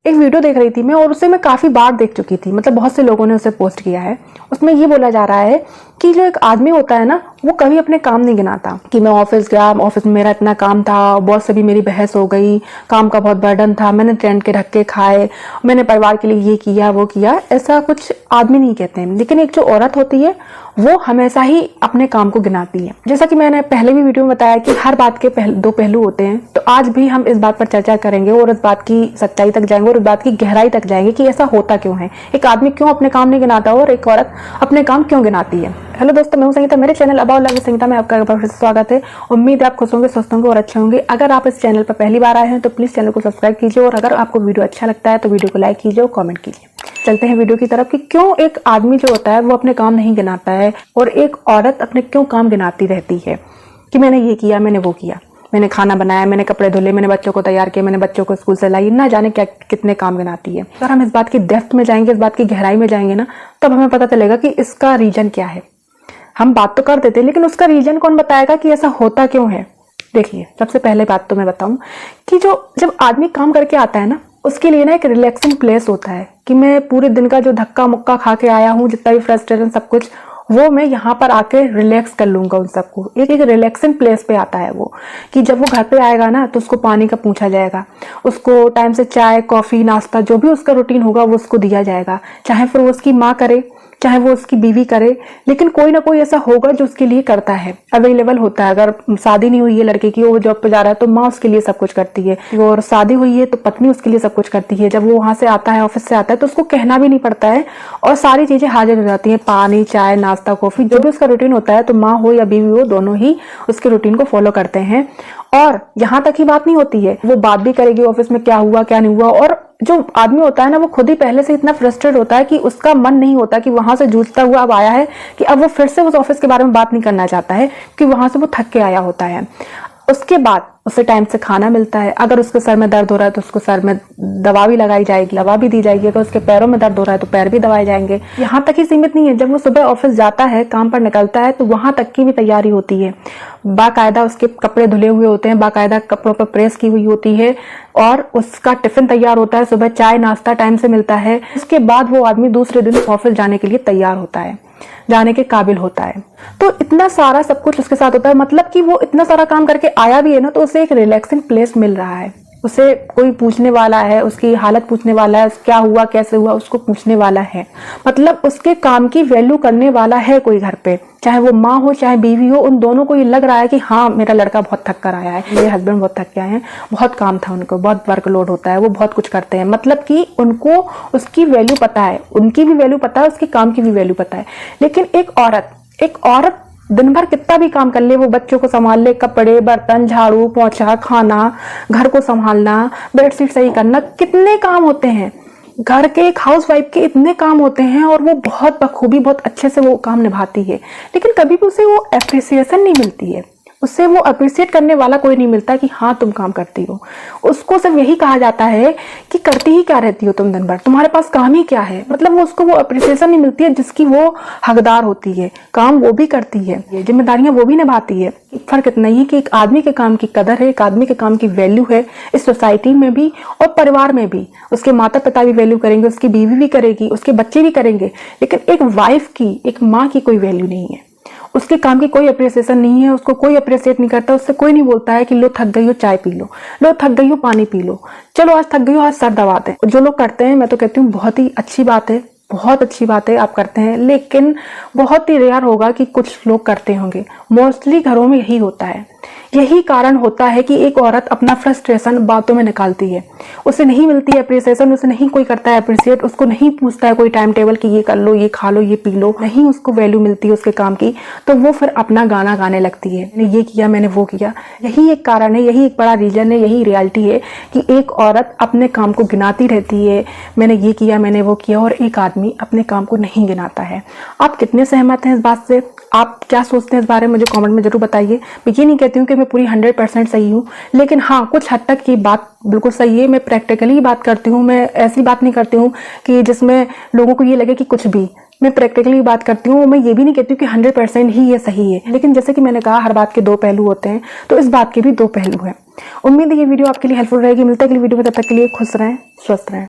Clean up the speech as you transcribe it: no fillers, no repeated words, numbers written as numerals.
एक वीडियो देख रही थी मैं और उसे मैं काफ़ी बार देख चुकी थी, मतलब बहुत से लोगों ने उसे पोस्ट किया है। उसमें ये बोला जा रहा है कि जो एक आदमी होता है ना, वो कभी अपने काम नहीं गिनाता कि मैं ऑफिस गया, ऑफिस में मेरा इतना काम था, बॉस से भी मेरी बहस हो गई, काम का बहुत बर्डन था, मैंने ट्रेंड के धक्के खाए, मैंने परिवार के लिए ये किया वो किया। ऐसा कुछ आदमी नहीं कहते हैं, लेकिन एक जो औरत होती है वो हमेशा ही अपने काम को गिनाती है। जैसा कि मैंने पहले भी वीडियो में बताया कि हर बात के दो पहलू होते हैं, तो आज भी हम इस बात पर चर्चा करेंगे और इस बात की सच्चाई तक जाएंगे और इस बात की गहराई तक जाएंगे कि ऐसा होता क्यों है, एक आदमी क्यों अपने काम नहीं गिनाता और एक औरत अपने काम क्यों गिनाती है। हेलो दोस्तों, मैं हूं संगीता, मेरे channel about love with Sangeeta में आपका एक बार फिर से स्वागत है। उम्मीद है आप खुश होंगे, स्वस्थ होंगे और अच्छे होंगे। अगर आप इस चैनल पर पहली बार आए हैं तो प्लीज चैनल को सब्सक्राइब कीजिए और अगर आपको वीडियो अच्छा लगता है तो वीडियो को लाइक कीजिए और कमेंट कीजिए। चलते हैं वीडियो की तरफ कि क्यों एक आदमी जो होता है वो अपने काम नहीं गिनाता है और एक औरत अपने क्यों काम गिनाती रहती है कि मैंने ये किया, मैंने वो किया, मैंने खाना बनाया, मैंने कपड़े धुले, मैंने बच्चों को तैयार किया, मैंने बच्चों को स्कूल से लाई, ना जाने क्या कितने काम गिनाती है। अगर हम इस बात की डेप्थ में जाएंगे, इस बात की गहराई में जाएंगे ना, तब हमें पता चलेगा कि इसका रीजन क्या है। हम बात तो कर देते हैं लेकिन उसका रीजन कौन बताएगा कि ऐसा होता क्यों है। देखिए, सबसे पहले बात तो मैं बताऊं कि जब आदमी काम करके आता है ना, उसके लिए ना एक रिलैक्सिंग प्लेस होता है कि मैं पूरे दिन का जो धक्का मुक्का खा के आया हूँ, जितना भी फ्रस्ट्रेशन सब कुछ, वो मैं यहाँ पर आके रिलैक्स कर लूंगा उन सबको। एक रिलैक्सिंग प्लेस पे आता है वो कि जब वो घर पे आएगा ना तो उसको पानी का पूछा जाएगा, उसको टाइम से चाय कॉफी नाश्ता जो भी उसका रूटीन होगा वो उसको दिया जाएगा, चाहे फिर वो उसकी माँ करे चाहे वो उसकी बीवी करे, लेकिन कोई ना कोई ऐसा होगा जो उसके लिए करता है, अवेलेबल होता है। अगर शादी नहीं हुई है लड़के की, वो जॉब पे जा रहा है तो माँ उसके लिए सब कुछ करती है, और शादी हुई है तो पत्नी उसके लिए सब कुछ करती है। जब वो वहां से आता है, ऑफिस से आता है, तो उसको कहना भी नहीं पड़ता है और सारी चीजें हाजिर हो जाती है, पानी चाय नाश्ता कॉफी जो भी उसका रूटीन होता है। तो माँ हो या बीवी हो, दोनों ही उसके रूटीन को फॉलो करते हैं। और यहाँ तक ही बात नहीं होती है, वो बात भी करेगी ऑफिस में क्या हुआ क्या नहीं हुआ। और जो आदमी होता है ना, वो खुद ही पहले से इतना फ्रस्ट्रेट होता है कि उसका मन नहीं होता कि वहां से जूझता हुआ अब आया है कि अब वो फिर से उस ऑफिस के बारे में बात नहीं करना चाहता है, कि वहां से वो थक के आया होता है। उसके बाद उसे टाइम से खाना मिलता है, अगर उसके सर में दर्द हो रहा है तो उसको सर में दवा भी लगाई जाएगी, दवा भी दी जाएगी। अगर उसके पैरों में दर्द हो रहा है तो पैर भी दबाए जाएंगे। यहाँ तक ही सीमित नहीं है, जब वो सुबह ऑफिस जाता है, काम पर निकलता है, तो वहां तक की भी तैयारी होती है। बाकायदा उसके कपड़े धुले हुए होते हैं, बाकायदा कपड़ों पर प्रेस की हुई होती है और उसका टिफिन तैयार होता है, सुबह चाय नाश्ता टाइम से मिलता है। उसके बाद वो आदमी दूसरे दिन ऑफिस जाने के लिए तैयार होता है, जाने के काबिल होता है। तो इतना सारा सब कुछ उसके साथ होता है, मतलब कि वो इतना सारा काम करके आया भी है ना, तो उसे एक रिलैक्सिंग प्लेस मिल रहा है। उसे कोई पूछने वाला है, उसकी हालत पूछने वाला है, क्या हुआ कैसे हुआ उसको पूछने वाला है, मतलब उसके काम की वैल्यू करने वाला है कोई घर पे, चाहे वो माँ हो चाहे बीवी हो। उन दोनों को ये लग रहा है कि हाँ, मेरा लड़का बहुत थक कर आया है, मेरे हस्बैंड बहुत थक के आए हैं, बहुत काम था उनको, बहुत वर्कलोड होता है, वो बहुत कुछ करते हैं। मतलब कि उनको उसकी वैल्यू पता है, उनकी भी वैल्यू पता है, उसके काम की भी वैल्यू पता है। लेकिन एक औरत दिन भर कितना भी काम कर ले, वो बच्चों को संभाल ले, कपड़े बर्तन झाड़ू पोछा खाना, घर को संभालना, बेडशीट सही करना, कितने काम होते हैं घर के, एक हाउसवाइफ के इतने काम होते हैं और वो बहुत बखूबी बहुत अच्छे से वो काम निभाती है। लेकिन कभी भी उसे वो अप्रिसिएशन नहीं मिलती है, उससे वो अप्रिशिएट करने वाला कोई नहीं मिलता कि हाँ तुम काम करती हो। उसको सिर्फ यही कहा जाता है कि करती ही क्या रहती हो तुम दिन भर, तुम्हारे पास काम ही क्या है। मतलब वो उसको वो अप्रिसिएशन नहीं मिलती है जिसकी वो हकदार होती है। काम वो भी करती है, जिम्मेदारियां वो भी निभाती है। फर्क इतना ही कि एक आदमी के काम की कदर है, एक आदमी के काम की वैल्यू है इस सोसाइटी में भी और परिवार में भी। उसके माता पिता भी वैल्यू करेंगे, उसकी बीवी भी करेगी, उसके बच्चे भी करेंगे, लेकिन एक वाइफ की, एक माँ की कोई वैल्यू नहीं है। उसके काम की कोई अप्रिसिएशन नहीं है, उसको कोई अप्रिसिएट नहीं करता। उससे कोई नहीं बोलता है कि लो थक गई हो चाय पी लो थक गई हो पानी पी लो, चलो आज थक गई हो आज सर दबा दे। जो लोग करते हैं, मैं तो कहती हूँ बहुत ही अच्छी बात है, बहुत अच्छी बात है आप करते हैं, लेकिन बहुत ही रेयर होगा कि कुछ लोग करते होंगे। मोस्टली घरों में यही होता है। यही कारण होता है कि एक औरत अपना फ्रस्ट्रेशन बातों में निकालती है, उसे नहीं मिलती है अप्रिसिएशन, उसे नहीं कोई करता है अप्रिसिएट, उसको नहीं पूछता है कोई टाइम टेबल कि ये कर लो ये खा लो ये पी लो, नहीं उसको वैल्यू मिलती है उसके काम की, तो वो फिर अपना गाना गाने लगती है, मैंने ये किया मैंने वो किया। यही एक कारण है, यही एक बड़ा रीजन है, यही रियलिटी है कि एक औरत अपने काम को गिनाती रहती है, मैंने ये किया मैंने वो किया, और एक आदमी अपने काम को नहीं गिनाता है। आप कितने सहमत हैं इस बात से? आप क्या सोचते हैं इस बारे में मुझे कमेंट में जरूर बताइए। मैं ये नहीं कहती हूँ कि मैं पूरी 100% सही हूँ, लेकिन हाँ कुछ हद तक ये बात बिल्कुल सही है। मैं प्रैक्टिकली बात करती हूँ, मैं ऐसी बात नहीं करती हूँ कि जिसमें लोगों को ये लगे कि कुछ भी, मैं प्रैक्टिकली बात करती हूँ। मैं ये भी नहीं कहती हूँ कि 100% ही ये सही है, लेकिन जैसे कि मैंने कहा हर बात के दो पहलू होते हैं, तो इस बात के भी दो पहलू हैं। उम्मीद है ये वीडियो आपके लिए हेल्पफुल रहेगी। मिलता है अगली वीडियो में, तब तक के लिए खुश रहें स्वस्थ रहें।